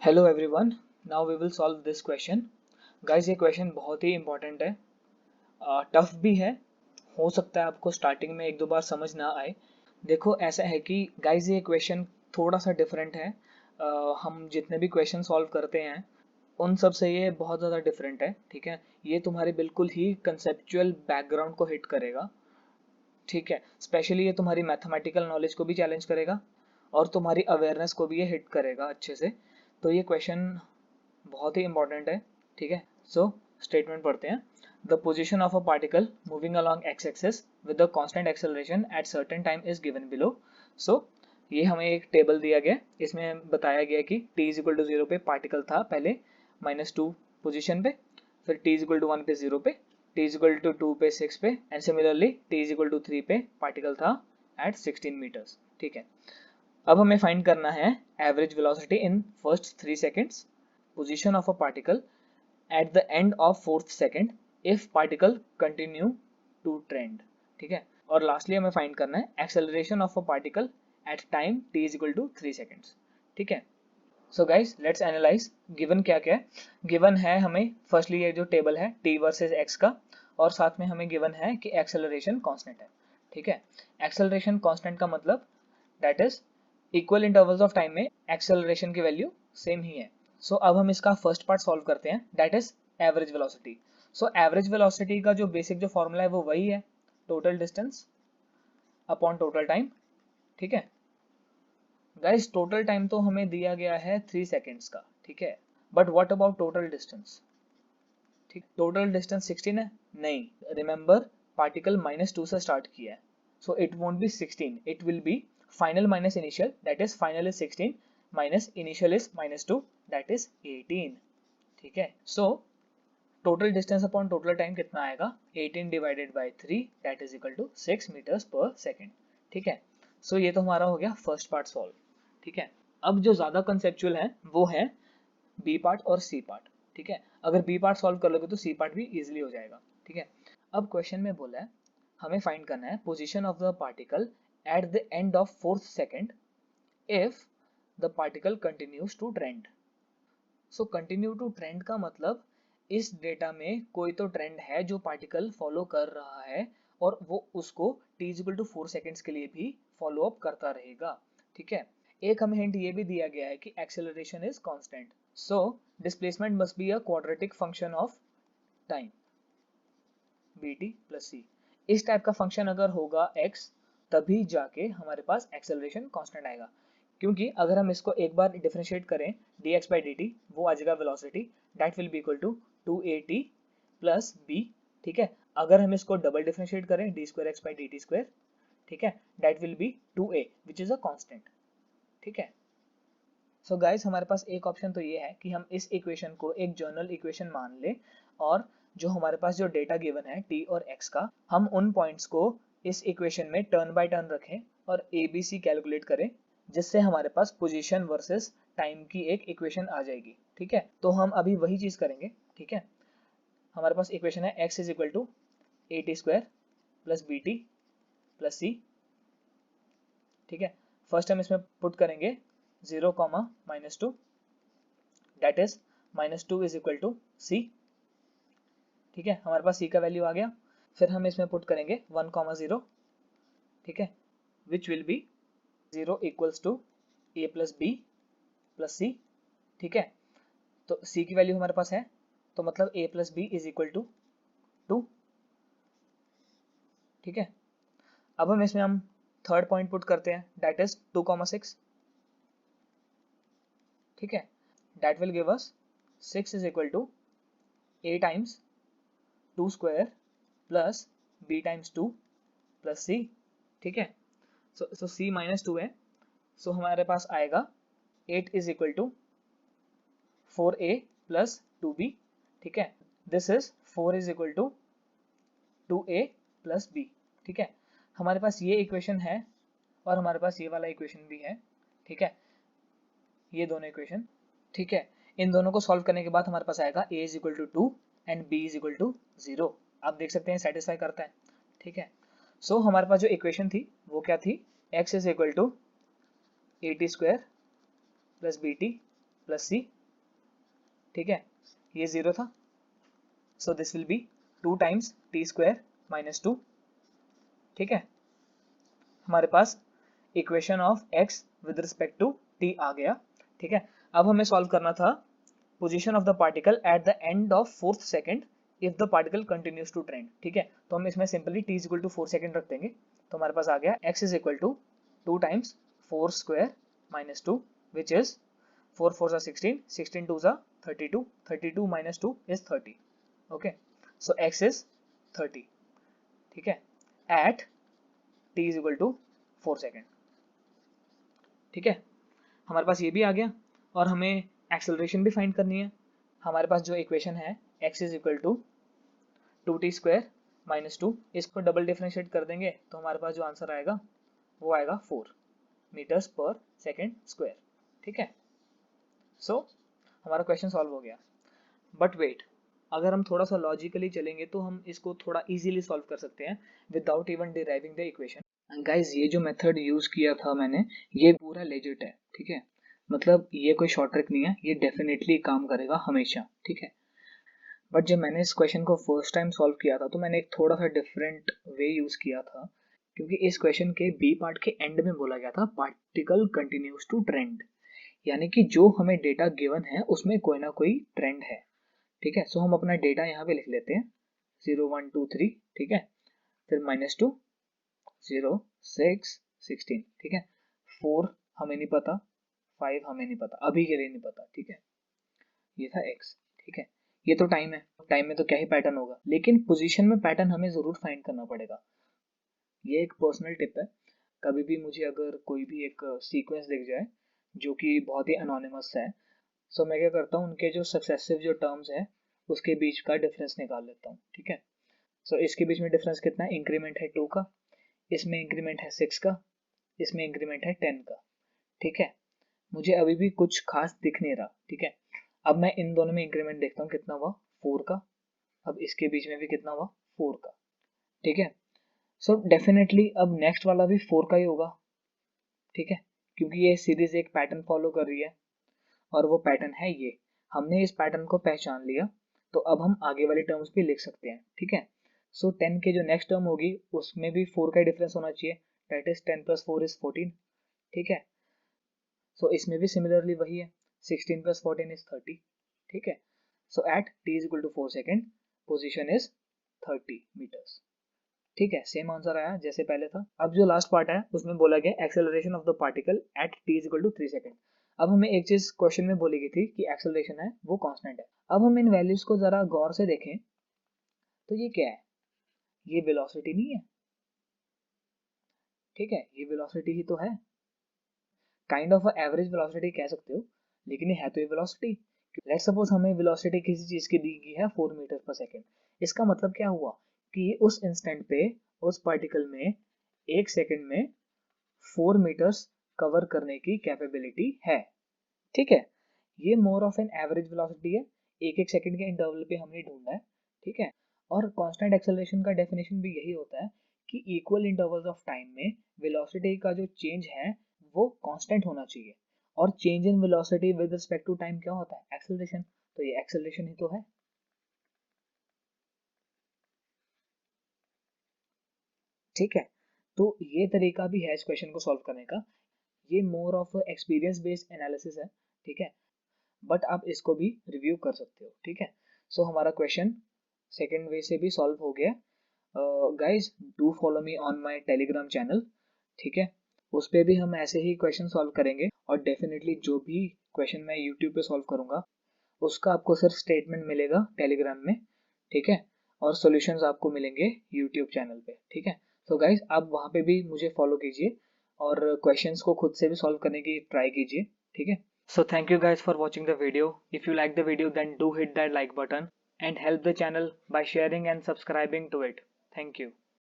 Hello everyone, now we will solve this question. Guys ये question बहुत ही important है, टफ भी है। हो सकता है आपको स्टार्टिंग में एक दो बार समझ ना आए। देखो ऐसा है कि गाइस ये क्वेश्चन थोड़ा सा डिफरेंट है। हम जितने भी क्वेश्चन सॉल्व करते हैं उन सब से ये बहुत ज़्यादा डिफरेंट है। ठीक है, ये तुम्हारे बिल्कुल ही कंसेप्चुअल बैकग्राउंड को हिट करेगा। ठीक है, स्पेशली ये तुम्हारी मैथमेटिकल नॉलेज को भी चैलेंज करेगा और तुम्हारी अवेयरनेस को भी ये हिट करेगा अच्छे से। तो ये क्वेश्चन बहुत ही इंपॉर्टेंट है। ठीक है, सो स्टेटमेंट पढ़ते हैं। The position of a particle moving along X axis with the constant acceleration at certain time is given below. So ये हमें एक टेबल दिया गया, इसमें बताया गया कि t इज इक्वल टू 0 पे पार्टिकल था पहले -2 पोजिशन पे, फिर t इज इक्वल टू 1 पे 0 पे, t इज इक्वल टू 2 पे 6 पे, and similarly t is equal to 3 पे पार्टिकल था एट 16 मीटर्स। ठीक है, अब हमें फाइंड करना है average velocity in first 3 seconds, position of a particle at the end of fourth second if particle continue to trend। ठीक है, और लास्टली हमें फाइंड करना है acceleration of a particle at time t is equal to 3 seconds. ठीक है, so guys let's analyse given क्या क्या है। गिवन है हमें फर्स्टली ये जो टेबल है t वर्सेस x का, और साथ में हमें गिवन है कि एक्सेलरेशन कांस्टेंट है। ठीक है, एक्सेलरेशन कांस्टेंट का मतलब that is equal intervals of time में एक्सेलरेशन की वैल्यू सेम ही है। सो अब हम इसका फर्स्ट पार्ट सॉल्व करते हैं, that is average velocity. So average velocity का जो बेसिक जो फॉर्मूला है वो वही है, total distance upon total time. ठीक है गाइस, टोटल टाइम तो हमें दिया गया है 3 सेकेंड्स का। ठीक है, but what about total distance? ठीक, टोटल डिस्टेंस 16 है? नहीं, रिमेंबर पार्टिकल -2 से स्टार्ट किया है, so it won't be 16, it will be final minus initial, that is final is 16 minus initial is -2, that is 18। ठीक है, so total distance upon total time कितना आएगा? 18 divided by 3 that is equal to 6 metres per second. ठीक है, सो ये तो हमारा हो गया फर्स्ट पार्ट सॉल्व। ठीक है, अब जो ज्यादा कंसेप्चुअल है वो है बी पार्ट और सी पार्ट। ठीक है, अगर बी पार्ट सॉल्व कर लोगे तो सी पार्ट भी इजीली हो जाएगा। ठीक है, अब क्वेश्चन में बोला है हमें फाइंड करना है position of the particle at the end of fourth second if the particle continues to trend. So continue to trend का मतलब इस डेटा में कोई तो ट्रेंड है जो पार्टिकल फॉलो कर रहा है और वो उसको t इक्वल टू 4 सेकेंड्स के लिए भी फॉलो अप करता रहेगा। ठीक है, एक हमें हिंट ये भी दिया गया है कि acceleration is constant, so displacement must be a quadratic function of time bt plus c। इस टाइप का फंक्शन अगर होगा x, तभी जाके हमारे पास एक्सेलरेशन कांस्टेंट आएगा, क्योंकि अगर हम इसको एक बार डिफरेंशिएट करें dx by dt, वो आ जाएगा velocity, that will be equal to 2at plus b। ठीक है, अगर हम इसको डबल डिफरेंशिएट करें d square x by dt square, ठीक है, that will be 2a which is a constant. ठीक है, सो गाइस हमारे पास एक ऑप्शन तो ये है कि हम इस इक्वेशन को एक जनरल इक्वेशन मान ले, और जो हमारे पास जो डेटा गिवन है t और x का, हम उन पॉइंट्स को इस इक्वेशन में टर्न बाय टर्न रखें और ABC कैलकुलेट करें, जिससे हमारे पास पोजीशन वर्सेस टाइम की एक इक्वेशन आ जाएगी। ठीक है, तो हम अभी वही चीज करेंगे। ठीक है, हमारे पास इक्वेशन है x is equal to at square plus bt plus c। ठीक है, फर्स्ट हम इसमें पुट करेंगे 0 -2, that is -2 is equal to c। ठीक है, हमारे पास c का वैल्यू आ गया। फिर हम इसमें पुट करेंगे 1 0, ठीक है, which will be 0 equals to a plus B plus C. ठीक है, तो c की वैल्यू हमारे पास है, तो मतलब a plus b is equal to 2। ठीक है, अब हम थर्ड पॉइंट पुट करते हैं, दैट इज 2 6। ठीक है, that will give us 6 is equal to a times 2 square plus b times 2 plus c। ठीक है, सो c माइनस 2 है, सो हमारे पास आएगा 8 is equal to 4a plus 2b। ठीक है, this is 4 is equal to 2a plus b। ठीक है, हमारे पास ये इक्वेशन है और हमारे पास ये वाला इक्वेशन भी है। ठीक है, ये दोनों इक्वेशन। ठीक है, इन दोनों को सॉल्व करने के बाद हमारे पास आएगा a is equal to 2 and b is equal to 0। आप देख सकते हैं सेटिस्फाई करता है। ठीक है, सो हमारे पास जो इक्वेशन थी वो क्या थी? x is equal to at square plus bt plus C, ठीक है, ये 0 था, so this will be 2 times T square minus 2, ठीक है। हमारे पास equation of x with respect to t आ गया, ठीक है। अब हमें सॉल्व करना था position of the particle at the end of 4th second if the particle continues to trend, ठीक है। तो हम इसमें simply t is equal to 4 second रख देंगे, तो हमारे पास आ गया x is equal to 2 times 4 square minus 2 which is 4 4 16, 16 2 32, 32 minus 2 is 30, okay. So x is 30, ठीक है, at t is equal to 4 second, ठीक है। हमारे पास ये भी आ गया और हमें एक्सेलरेशन भी फाइंड करनी है। हमारे पास जो इक्वेशन है x is equal to 2t square minus 2, इसको डबल डिफरेंशिएट कर देंगे तो हमारे पास जो आंसर आएगा वो आएगा 4 मीटर्स पर सेकेंड स्क्वायर, ठीक है। सो हमारा क्वेश्चन सॉल्व हो गया। बट वेट, अगर हम थोड़ा सा लॉजिकली चलेंगे तो हम इसको थोड़ा इजीली सॉल्व कर सकते हैं without even deriving the equation. Guys ये जो मेथड यूज किया था मैंने, ये पूरा लेजिट है, ठीक है। मतलब ये कोई शॉर्ट ट्रिक नहीं है, ये डेफिनेटली काम करेगा हमेशा, ठीक है। बट जब मैंने इस क्वेश्चन को फर्स्ट टाइम सॉल्व किया था तो मैंने एक थोड़ा सा डिफरेंट वे यूज किया था, क्योंकि इस क्वेश्चन के बी पार्ट के एंड में बोला गया था पार्टिकल कंटिन्यूज टू ट्रेंड, यानी कि जो हमें डेटा गिवन है उसमें कोई ना कोई ट्रेंड है, ठीक है। सो हम अपना डेटा यहाँ पे लिख लेते हैं 0 1 2 3, ठीक है, फिर -2 0 6 16, ठीक है, 4 हमें नहीं पता, 5 हमें नहीं पता, अभी के लिए नहीं पता, ठीक है। ये था x, ठीक है। ये तो टाइम है, टाइम में तो क्या ही पैटर्न होगा, लेकिन पोजीशन में पैटर्न हमें जरूर फाइंड करना पड़ेगा। ये एक पर्सनल टिप है, कभी भी मुझे अगर कोई भी एक सीक्वेंस दिख जाए जो कि बहुत ही अनोनिमस है, सो मैं क्या करता हूँ उनके जो सक्सेसिव जो टर्म्स है उसके बीच का डिफरेंस निकाल लेता हूँ, ठीक है। सो इसके बीच में डिफरेंस कितना है, इंक्रीमेंट है 2 का, इसमें इंक्रीमेंट है 6 का, इसमें इंक्रीमेंट है 10 का, ठीक है। मुझे अभी भी कुछ खास दिख नहीं रहा, ठीक है। अब मैं इन दोनों में इंक्रीमेंट देखता हूँ, कितना हुआ 4 का, अब इसके बीच में भी कितना हुआ 4 का, ठीक है। सो डेफिनेटली अब नेक्स्ट वाला भी 4 का ही होगा, ठीक है, क्योंकि ये सीरीज एक पैटर्न फॉलो कर रही है और वो पैटर्न है ये। हमने इस पैटर्न को पहचान लिया तो अब हम आगे वाली टर्म्स भी लिख सकते हैं, ठीक है। सो 10 के जो नेक्स्ट टर्म होगी उसमें भी 4 का डिफरेंस होना चाहिए, दैट इज 10 + 4 = 14, ठीक है। सो इसमें भी सिमिलरली वही है, 16 + 14 = 30, ठीक है। So at t is equal to 4 second position is 30 meters, ठीक है। सेम आंसर आया जैसे पहले था। अब जो लास्ट पार्ट है उसमें बोला गया acceleration of the particle at t is equal to 3 second. अब हमें एक चीज क्वेश्चन में बोली गई थी कि एक्सेलरेशन है वो कांस्टेंट है। अब हम इन वैल्यूज को जरा गौर से देखें तो ये क्या है, ये वेलोसिटी नहीं है, ठीक है, ये वेलोसिटी ही तो है, काइंड ऑफ एवरेज वेलोसिटी कह सकते हो, लेकिन ये है तो ये वेलोसिटी। लेट्स सपोज हमें वेलोसिटी किसी चीज की दी गई है 4 मीटर पर सेकेंड, इसका मतलब क्या हुआ कि उस इंस्टेंट पे उस पार्टिकल में 1 सेकेंड में 4 मीटर्स कवर करने की कैपेबिलिटी है, ठीक है। ये more of an average velocity है, एक एक सेकंड के इंटरवल पे हमने ढूंढना है, ठीक है। और कांस्टेंट एक्सेलरेशन का डेफिनेशन भी यही होता है कि इक्वल इंटरवल्स ऑफ टाइम में वेलोसिटी का जो चेंज है वो कांस्टेंट होना चाहिए, और change in velocity with respect to time क्या होता है, एक्सेलरेशन। तो ये एक्सेलरेशन ही तो है, ठीक है। तो ये तरीका भी है इस क्वेश्चन को सॉल्व करने का, ये more of experience based analysis है, ठीक है। बट आप इसको भी रिव्यू कर सकते हो, ठीक है। सो हमारा क्वेश्चन सेकेंड वे से भी सॉल्व हो गया। Guys do follow me on my Telegram channel, ठीक है। उस पे भी हम ऐसे ही क्वेश्चन सॉल्व करेंगे, और डेफिनेटली जो भी क्वेश्चन मैं यूट्यूब पे सॉल्व करूंगा उसका आपको सिर्फ स्टेटमेंट मिलेगा टेलीग्राम में, ठीक है, और सॉल्यूशंस आपको मिलेंगे यूट्यूब चैनल पे, ठीक है। सो गाइज आप वहाँ पे भी मुझे फॉलो कीजिए और क्वेश्चंस को खुद से भी सॉल्व करने की ट्राई कीजिए, ठीक है। So thank you guys for watching the video. If you like the video then do hit that like button and help the channel by sharing and subscribing to it. Thank you.